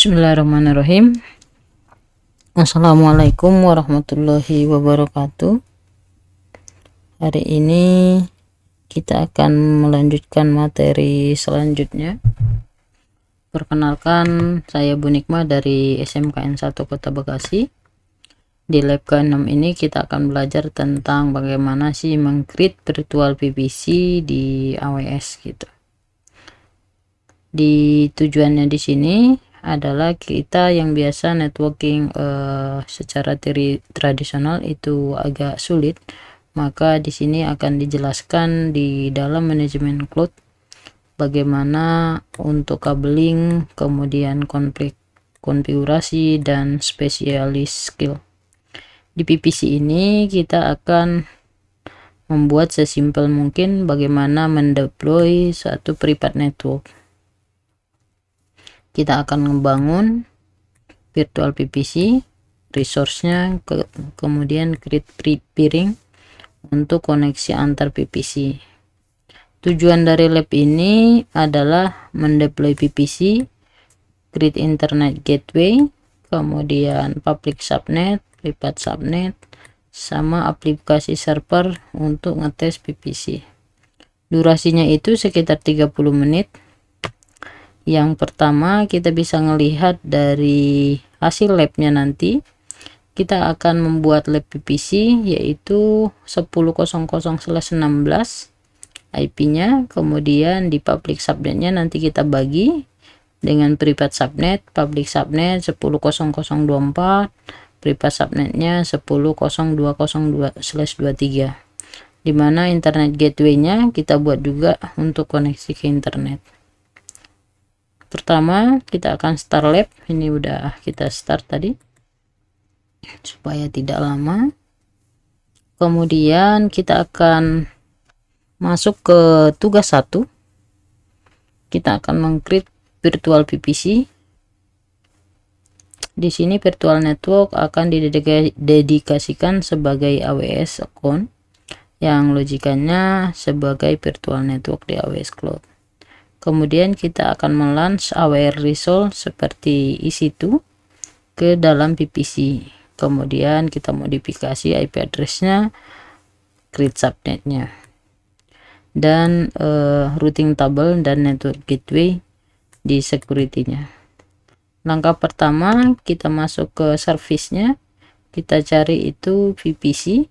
Bismillahirrahmanirrahim. Assalamualaikum warahmatullahi wabarakatuh. Hari ini kita akan melanjutkan materi selanjutnya. Perkenalkan, saya Bu Nikma dari SMKN 1 Kota Bekasi. Di lab ke-6 ini kita akan belajar tentang bagaimana sih meng-create virtual PPC di AWS gitu. Di tujuannya di sini adalah kita yang biasa networking secara tradisional itu agak sulit, maka di sini akan dijelaskan di dalam manajemen cloud bagaimana untuk kabling, kemudian konfigurasi dan spesialis skill. Di PPC ini kita akan membuat sesimpel mungkin bagaimana mendeploy suatu private network. Kita akan membangun virtual PPC, resource-nya, kemudian create peering untuk koneksi antar PPC. Tujuan dari lab ini adalah mendeploy PPC, create internet gateway, kemudian public subnet, private subnet, sama aplikasi server untuk ngetes PPC. Durasinya itu sekitar 30 menit. Yang pertama kita bisa melihat dari hasil labnya nanti. Kita akan membuat lab PPC yaitu 10.00/16 IP-nya, kemudian di public subnetnya nanti kita bagi dengan private subnet, public subnet 10.0024, private subnetnya 10.02.02/23, dimana internet gateway-nya kita buat juga untuk koneksi ke internet. Pertama kita akan start lab, ini udah kita start tadi supaya tidak lama. Kemudian kita akan masuk ke tugas 1. Kita akan meng-create virtual PPC. Di sini virtual network akan didedikasikan sebagai AWS account yang logikanya sebagai virtual network di AWS Cloud. Kemudian kita akan melanch aware resource seperti EC2 ke dalam PPC. Kemudian kita modifikasi IP address-nya, create subnet-nya, dan routing table dan network gateway di security-nya. Langkah pertama kita masuk ke service-nya, kita cari itu VPC.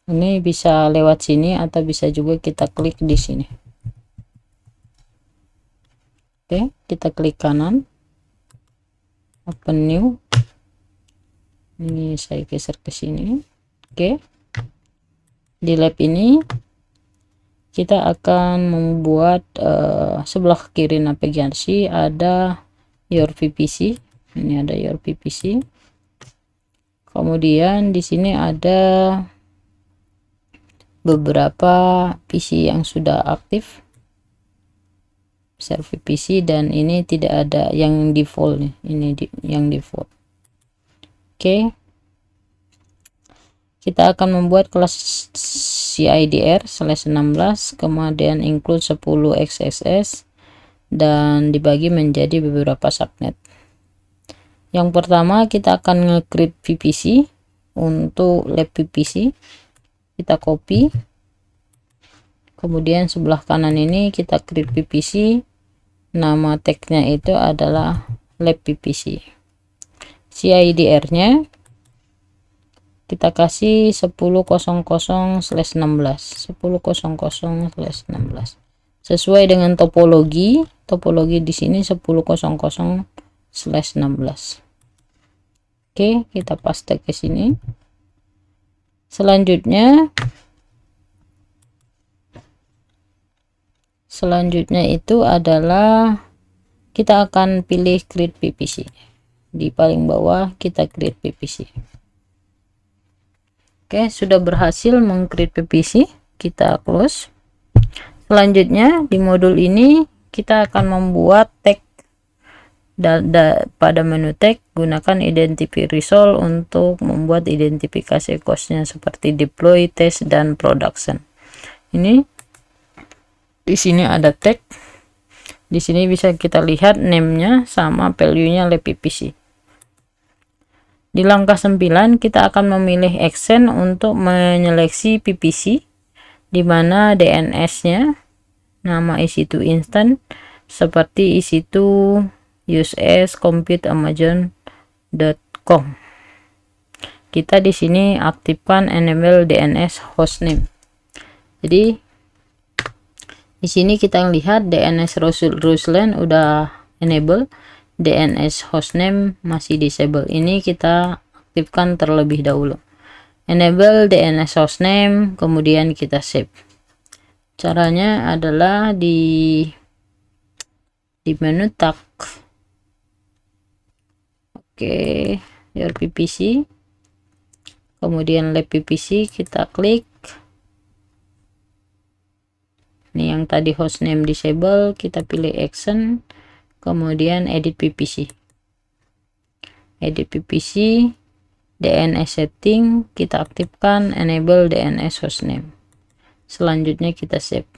Ini bisa lewat sini atau bisa juga kita klik di sini. Oke, kita klik kanan, open new. Ini saya geser ke sini. Oke, di lab ini kita akan membuat sebelah kiri navigasi ada your VPC. Ini ada your VPC. Kemudian di sini ada beberapa PC yang sudah aktif, server PC, dan ini tidak ada yang default nih, ini yang default. Oke, kita akan membuat kelas CIDR/16, kemudian include 10 XSS dan dibagi menjadi beberapa subnet. Yang pertama kita akan nge-create VPC. Untuk lab PPC kita copy, kemudian sebelah kanan ini kita create PPC, nama tagnya itu adalah lab PPC. CIDR nya kita kasih 10.00/16 10.00/16 sesuai dengan topologi di sini 10.00/16. Oke, kita paste ke sini. Selanjutnya itu adalah kita akan pilih create PPC. Di paling bawah kita create PPC. Oke, sudah berhasil meng-create PPC, kita close. Selanjutnya di modul ini kita akan membuat tag. Pada menu tag gunakan identify result untuk membuat identifikasi cost-nya seperti deploy, test, dan production. Ini di sini ada tag. Di sini bisa kita lihat name-nya sama value-nya lab PPC. Di langkah 9 kita akan memilih action untuk menyeleksi PPC, di mana DNS-nya nama EC2 instance seperti EC2 use as compute amazon.com. Kita di sini aktifkan enable DNS hostname. Jadi di sini kita lihat DNS Ruslan udah enable, DNS hostname masih disable. Ini kita aktifkan terlebih dahulu. Enable DNS hostname, kemudian kita save. Caranya adalah di menu tag. Oke, your PPC. Kemudian lab PPC kita klik. Ini yang tadi hostname disable, kita pilih action, kemudian edit PPC. Edit PPC, DNS setting, kita aktifkan enable DNS hostname. Selanjutnya kita save.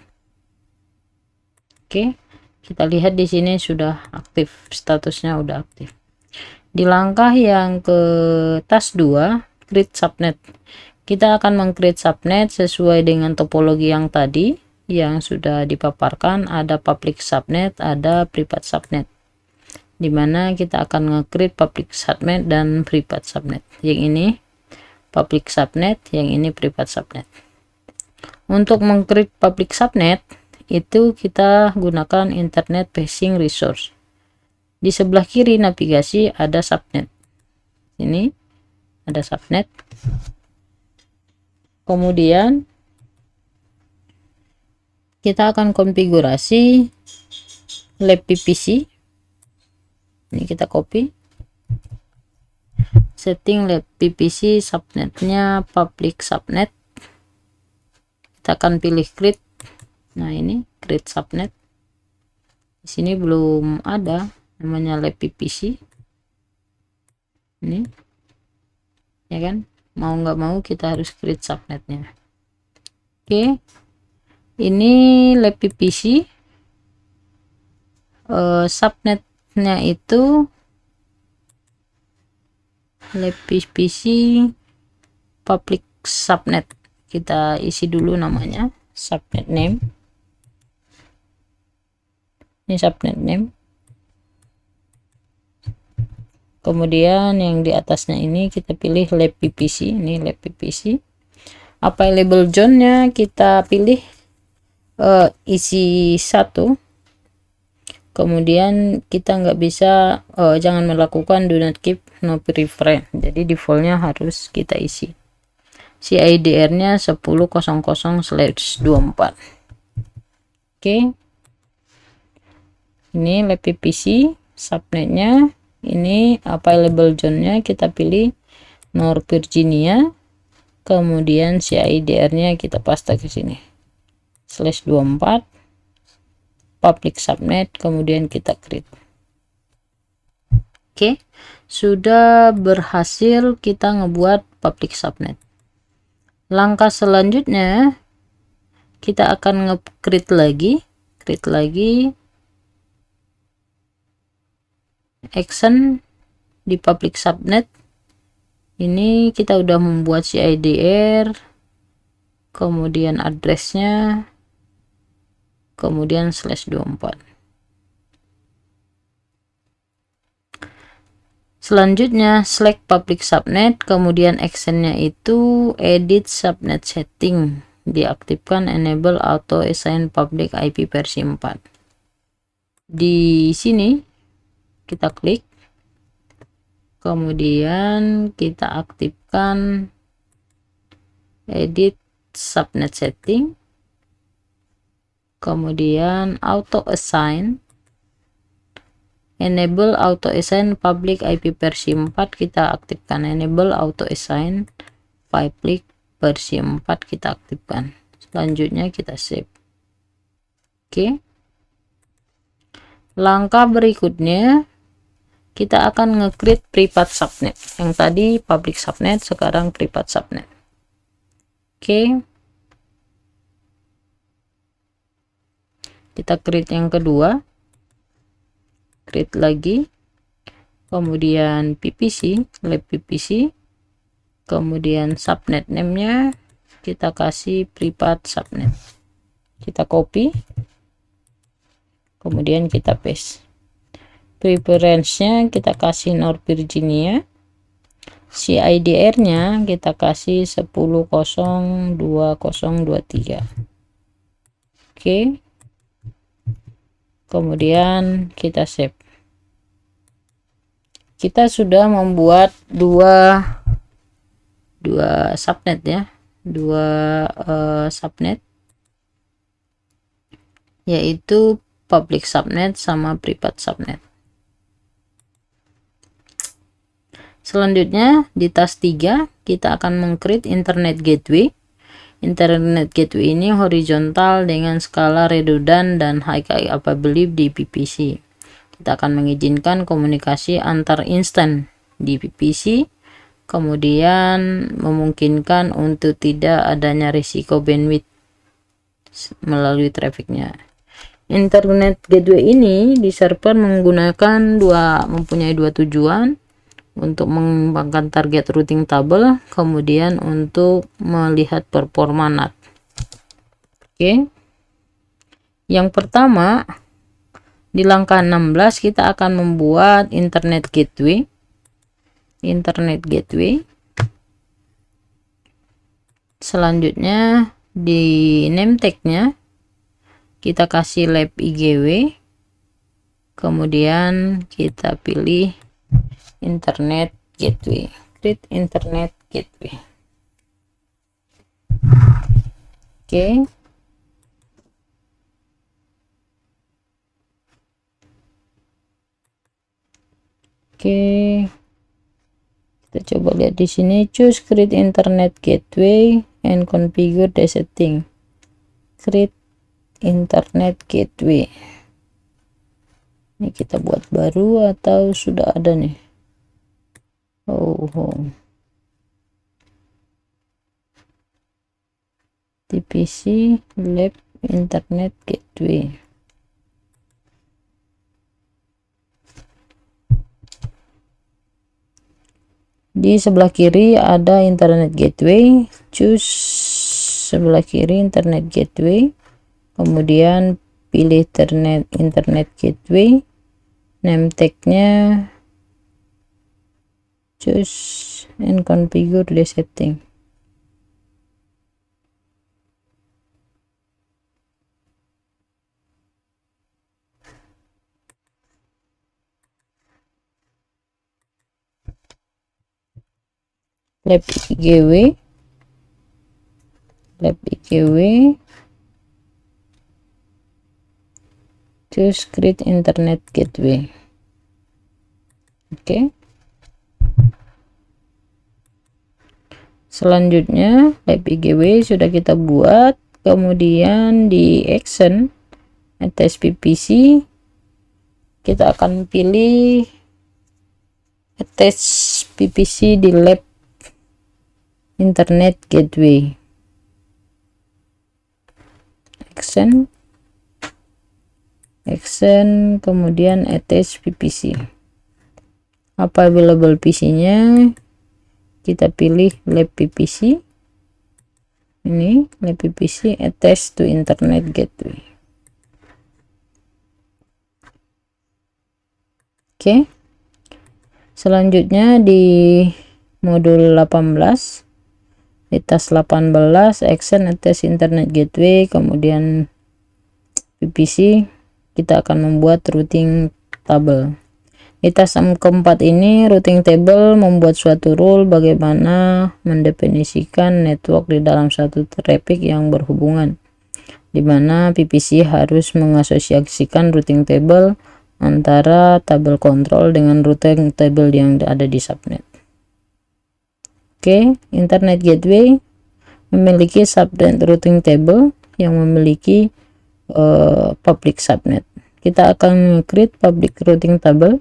Oke, kita lihat di sini sudah aktif, statusnya udah aktif. Di langkah yang ke task 2, create subnet. Kita akan meng-create subnet sesuai dengan topologi yang tadi yang sudah dipaparkan. Ada public subnet, ada private subnet, dimana kita akan nge-create public subnet dan private subnet. Yang ini public subnet, yang ini private subnet. Untuk meng-create public subnet itu kita gunakan internet facing resource. Di sebelah kiri navigasi ada subnet, ini ada subnet. Kemudian kita akan konfigurasi lab PPC. Ini kita copy, setting lab PPC subnetnya public subnet. Kita akan pilih create. Nah, ini create subnet. Di sini belum ada namanya lab PPC. Ini ya kan, mau nggak mau kita harus create subnetnya. Oke, ini lab PPC, subnetnya itu lab PPC public subnet. Kita isi dulu namanya, subnet name. Ini subnet name. Kemudian yang di atasnya ini kita pilih lab PPC. Ini lab PPC. Apa label zone-nya kita pilih isi 1. Kemudian kita nggak bisa, jangan melakukan do not keep no preference. Jadi defaultnya harus kita isi. CIDR-nya 10.00/24. Oke. Ini lab PPC subnetnya. Ini available zone-nya kita pilih North Virginia. Kemudian CIDR-nya kita paste ke sini. /24 public subnet, kemudian kita create. Oke, sudah berhasil kita ngebuat public subnet. Langkah selanjutnya kita akan nge-create lagi action di public subnet. Ini kita udah membuat CIDR, kemudian addressnya, kemudian /24. Selanjutnya select public subnet, kemudian actionnya itu edit subnet setting, diaktifkan enable auto assign public IP versi 4. Di sini kita klik, kemudian kita aktifkan edit subnet setting, kemudian auto assign, enable auto assign public IP versi 4, kita aktifkan enable auto assign public versi 4, kita aktifkan. Selanjutnya kita save. Oke, langkah berikutnya kita akan nge-create private subnet. Yang tadi public subnet, sekarang private subnet. Oke, kita create yang kedua. create lagi, kemudian PPC, lab PPC, kemudian subnet name-nya kita kasih privat subnet, kita copy, kemudian kita paste. Preference-nya kita kasih North Virginia, CIDR-nya kita kasih 10.0.2023. Oke, kemudian kita save. Kita sudah membuat dua subnet ya, subnet, yaitu public subnet sama private subnet. Selanjutnya di task 3 kita akan meng-create internet gateway. Internet gateway ini horizontal dengan skala redundant dan high capability di PPC. Kita akan mengizinkan komunikasi antar instan di PPC, kemudian memungkinkan untuk tidak adanya risiko bandwidth melalui trafficnya. Internet gateway ini di server mempunyai dua tujuan, untuk mengembangkan target routing table, kemudian untuk melihat performa NAT. Oke. Yang pertama, di langkah 16 kita akan membuat internet gateway. Selanjutnya di name tag-nya kita kasih lab IGW, kemudian kita pilih internet gateway, create internet gateway. Oke. Kita coba lihat di sini, choose create internet gateway and configure the setting. Create internet gateway. Ini kita buat baru atau sudah ada nih? TPC lab internet gateway. Di sebelah kiri ada internet gateway, choose sebelah kiri internet gateway, kemudian pilih internet gateway, name tag-nya choose and configure the setting. Lab IGW, choose create internet gateway. Oke. Selanjutnya lab IGW sudah kita buat, kemudian di action attach PPC kita akan pilih attach PPC di lab internet gateway. Action, kemudian attach PPC. Apa available PC-nya? Kita pilih lab PPC. Ini lab PPC attach to internet gateway. Oke. Selanjutnya di modul 18, di task 18 action attach internet gateway, kemudian PPC, kita akan membuat routing table. Di task keempat ini routing table membuat suatu rule bagaimana mendefinisikan network di dalam satu traffic yang berhubungan, di mana PPC harus mengasosiasikan routing table antara tabel kontrol dengan routing table yang ada di subnet. Oke, internet gateway memiliki subnet routing table yang memiliki public subnet. Kita akan create public routing table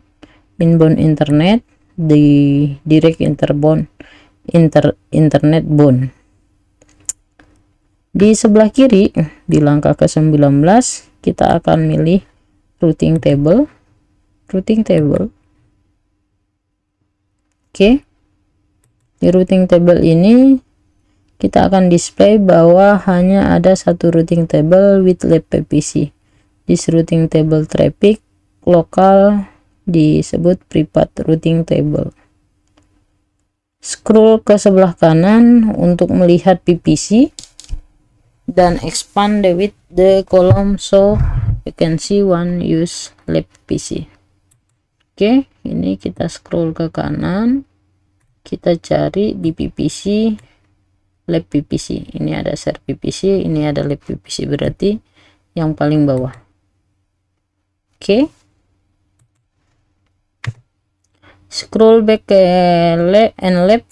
inbound internet di direct internet bound. Di sebelah kiri di langkah ke-19 kita akan milih routing table. routing table. Oke, di routing table ini kita akan display bahwa hanya ada satu routing table with lab PPC. This routing table traffic lokal disebut private routing table. Scroll ke sebelah kanan untuk melihat PPC dan expand the width the column so you can see one use lab PPC. Oke, ini kita scroll ke kanan, kita cari di PPC lab PPC. Ini ada share PPC, ini ada lab PPC, berarti yang paling bawah. Oke, scroll back ke lab,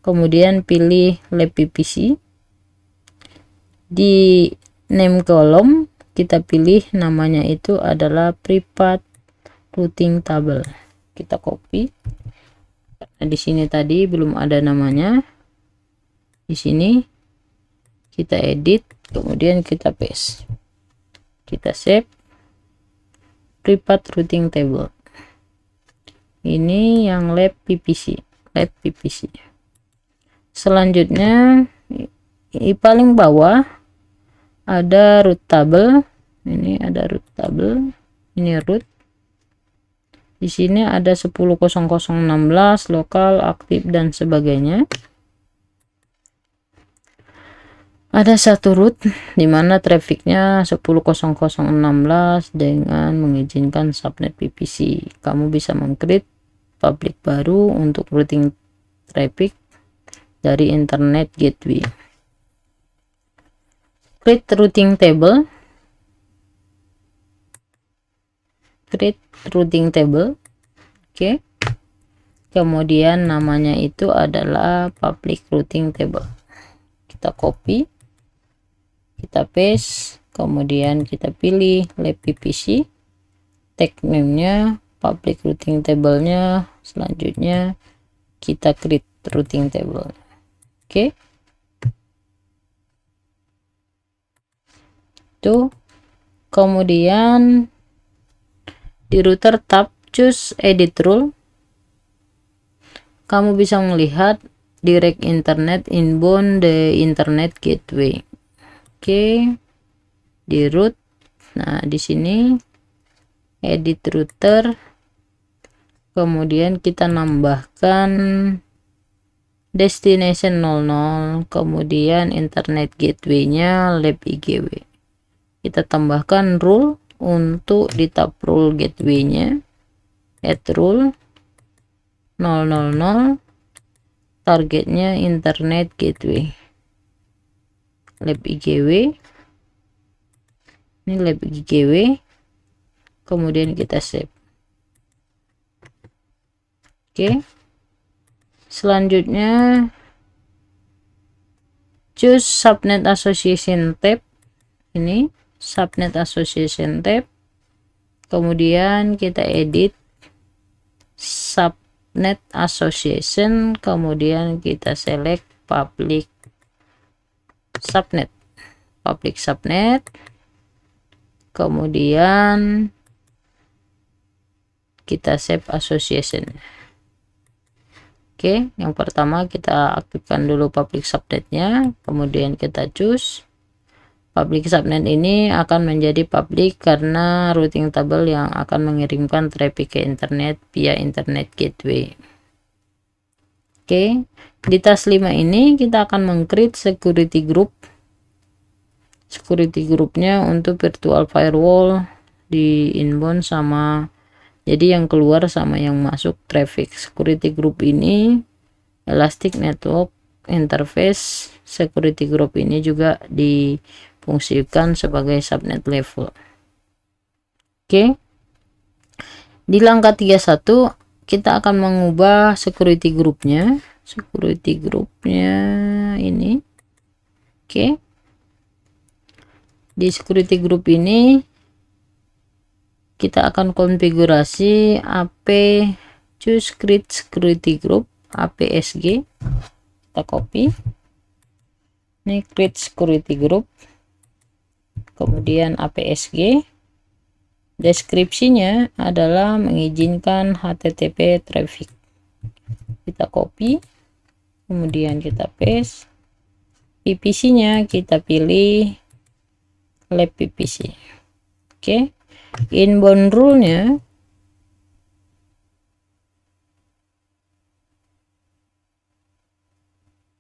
kemudian pilih lab PPC. Di name column kita pilih namanya itu adalah private routing table. Kita copy, karena di sini tadi belum ada namanya. Di sini kita edit, kemudian kita paste, kita save private routing table. Ini yang lab PPC. Selanjutnya paling bawah ada root table. Ini ada root table, ini root. Di sini ada 10.0016 lokal, aktif dan sebagainya. Ada satu root dimana trafficnya 10.0016 dengan mengizinkan subnet PPC. Kamu bisa meng-create public baru untuk routing traffic dari internet gateway. Create routing table. Oke. Kemudian namanya itu adalah public routing table. Kita copy, kita paste, kemudian kita pilih lab PPC, tag name-nya, public routing table-nya, selanjutnya kita create routing table. Oke, tuh. Kemudian di router tab choose edit rule, kamu bisa melihat direct internet inbound the internet gateway. Oke, di root. Nah, di sini edit router, kemudian kita nambahkan destination 00, kemudian internet gateway-nya lab IGW. Kita tambahkan rule untuk di tab rule gateway-nya, add rule 000, targetnya internet gateway lab IGW. Ini lab IGW, kemudian kita save. Oke, selanjutnya choose subnet association tab. Ini subnet association tab, kemudian kita edit subnet association, kemudian kita select public subnet, kemudian kita save association. Oke, yang pertama kita aktifkan dulu public subnetnya, kemudian kita choose. Public subnet ini akan menjadi public karena routing table yang akan mengirimkan traffic ke internet via internet gateway. Oke, di task 5 ini kita akan meng-create security group. Security groupnya untuk virtual firewall di inbound sama, jadi yang keluar sama yang masuk traffic. Security group ini Elastic Network Interface. Security group ini juga difungsikan sebagai subnet level. Oke, di langkah 31 kita akan mengubah security groupnya. Ini. Oke, di security group ini kita akan konfigurasi AP choose create security group APSG. Kita copy, ini create security group, kemudian APSG, Deskripsinya adalah mengizinkan HTTP traffic. Kita copy, kemudian kita paste. PPC-nya kita pilih lab PPC. Oke. Inbound rule-nya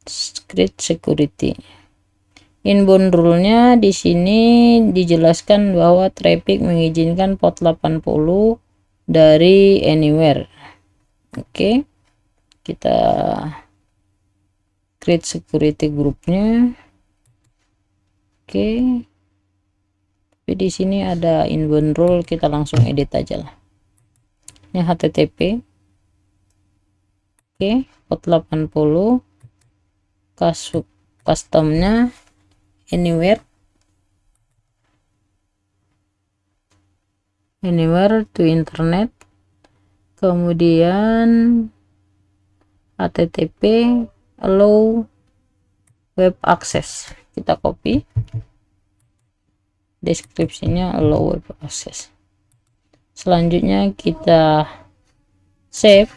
script security. Inbound rule-nya di sini dijelaskan bahwa traffic mengizinkan port 80 dari anywhere. Oke. Kita create security groupnya. Oke. Tapi di sini ada inbound rule, kita langsung edit aja lah. Ini HTTP. Oke, port 80. Customnya anywhere to internet, kemudian HTTP allow web access. Kita copy, deskripsinya allow web access. Selanjutnya kita save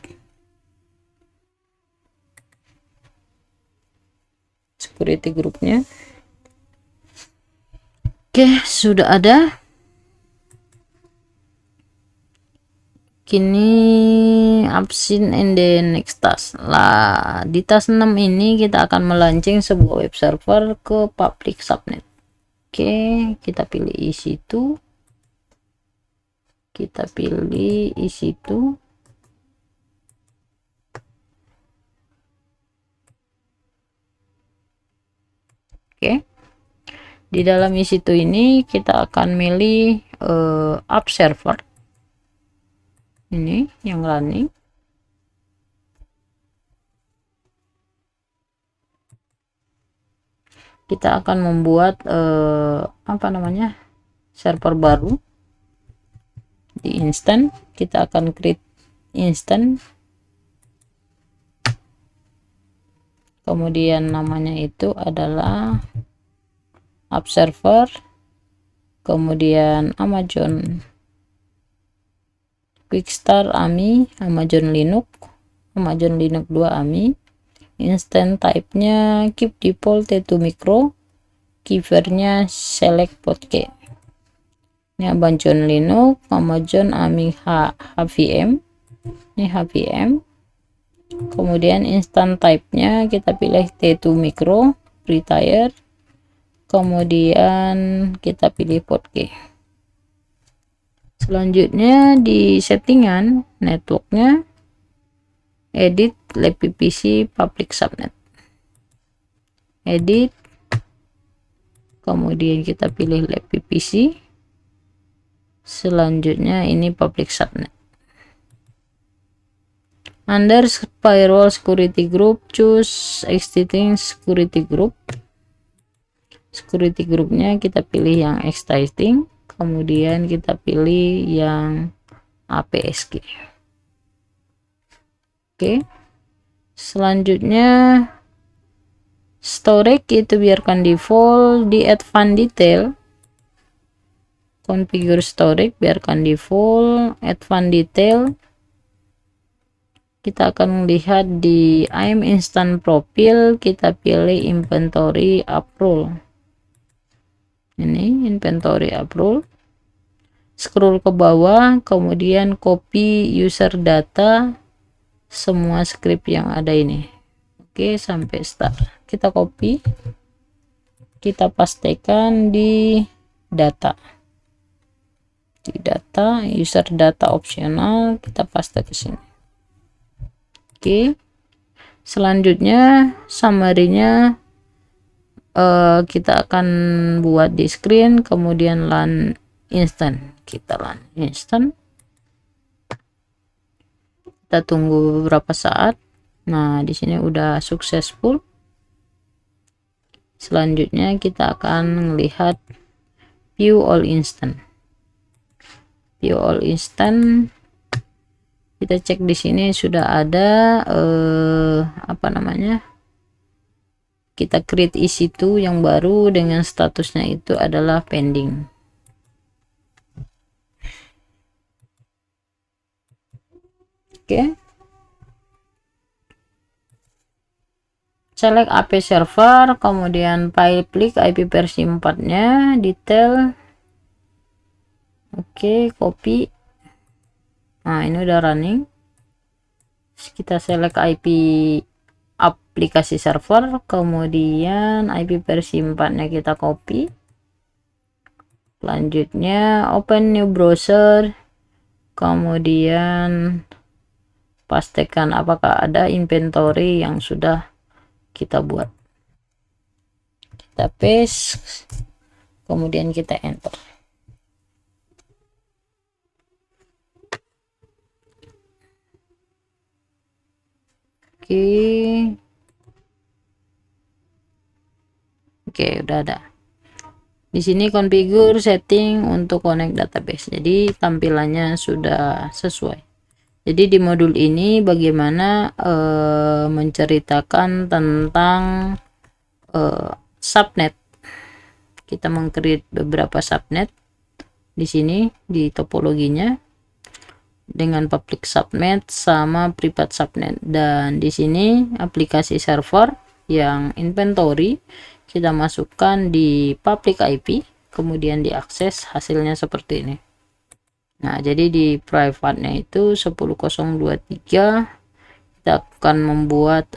security groupnya. Oke, sudah ada. Kini absent and the next task lah. Di task 6 ini kita akan melaunching sebuah web server ke public subnet. Oke, kita pilih EC2. Kita pilih EC2. Oke. Di dalam EC2 ini kita akan milih app server. Ini yang running. Kita akan membuat server baru di instant. Kita akan create instant, kemudian namanya itu adalah app server, kemudian Amazon Quickstar AMI, Amazon Linux 2 AMI. Instant type-nya keep default T2 micro, keyword-nya select portkey. Ini Amazon Linux, Amazon AMI HVM, ini HVM. Kemudian instant type-nya kita pilih T2 micro, retire, kemudian kita pilih portkey. Selanjutnya di settingan networknya edit lab PPC public subnet, edit, kemudian kita pilih lab PPC. Selanjutnya ini public subnet. Under firewall security group, choose existing security group. Security groupnya kita pilih yang existing, kemudian kita pilih yang APSG. Oke. Selanjutnya storage itu biarkan default. Di advanced detail configure storage biarkan default. Advanced detail kita akan melihat di IAM instant profile, kita pilih inventory up rule. Ini inventory up rule. Scroll ke bawah, kemudian copy user data semua script yang ada ini. Oke, sampai start. Kita copy, kita pastekan di data. Di data, user data optional, kita paste ke sini. Oke. Selanjutnya summary-nya kita akan buat di screen, kemudian run instant. Kita run instant, kita tunggu beberapa saat. Nah, di sini udah successful. Selanjutnya kita akan melihat view all instant. View all instant, kita cek di sini sudah ada kita create EC2 yang baru dengan statusnya itu adalah pending. Oke. Select AP server, kemudian public IP versi 4-nya, detail. Oke, copy. Nah, ini udah running. Kita select IP aplikasi server, kemudian IP versi 4-nya kita copy. Selanjutnya open new browser, kemudian pastikan apakah ada inventory yang sudah kita buat. Kita paste, kemudian kita enter. Oke, udah ada. Di sini configure setting untuk connect database. Jadi tampilannya sudah sesuai. Jadi di modul ini bagaimana menceritakan tentang subnet. Kita meng-create beberapa subnet di sini di topologinya dengan public subnet sama private subnet, dan di sini aplikasi server yang inventory kita masukkan di public IP, kemudian diakses, hasilnya seperti ini. Nah, jadi di private-nya itu 10.023 kita akan membuat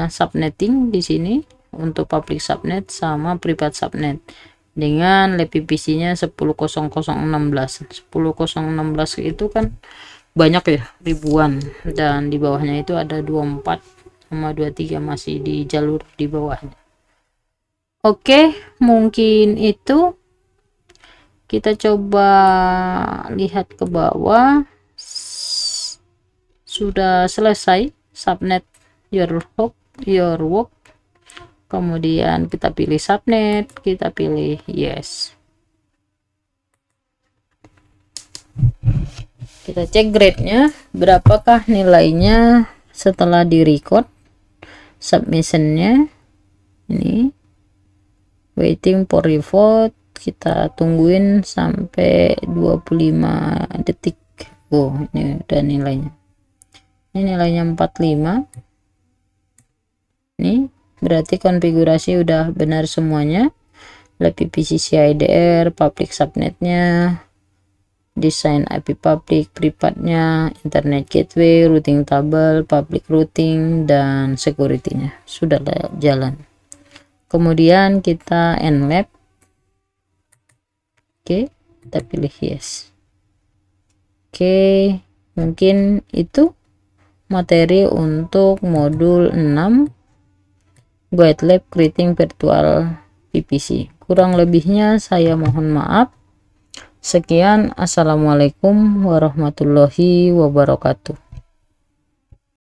subnetting di sini untuk public subnet sama private subnet dengan LPPC-nya 10.016. 10.016 itu kan banyak ya, ribuan, dan di bawahnya itu ada 24 sama 23 masih di jalur di bawahnya. Oke, mungkin itu. Kita coba lihat ke bawah. Sudah selesai subnet your work. Kemudian kita pilih subnet, kita pilih yes. Kita cek grade-nya, berapakah nilainya setelah di record. Submission-nya ini waiting for report, kita tungguin sampai 25 detik. Oh, ini udah nilainya. Ini nilainya 45. Ini berarti konfigurasi udah benar semuanya. LPPC CIDR, public subnetnya, desain IP public, private-nya, internet gateway, routing table, public routing, dan security-nya sudah jalan. Kemudian kita nlab. Oke, kita pilih yes. Oke, mungkin itu materi untuk modul 6 Guide Lab Creating Virtual PPC. Kurang lebihnya saya mohon maaf. Sekian, assalamualaikum warahmatullahi wabarakatuh.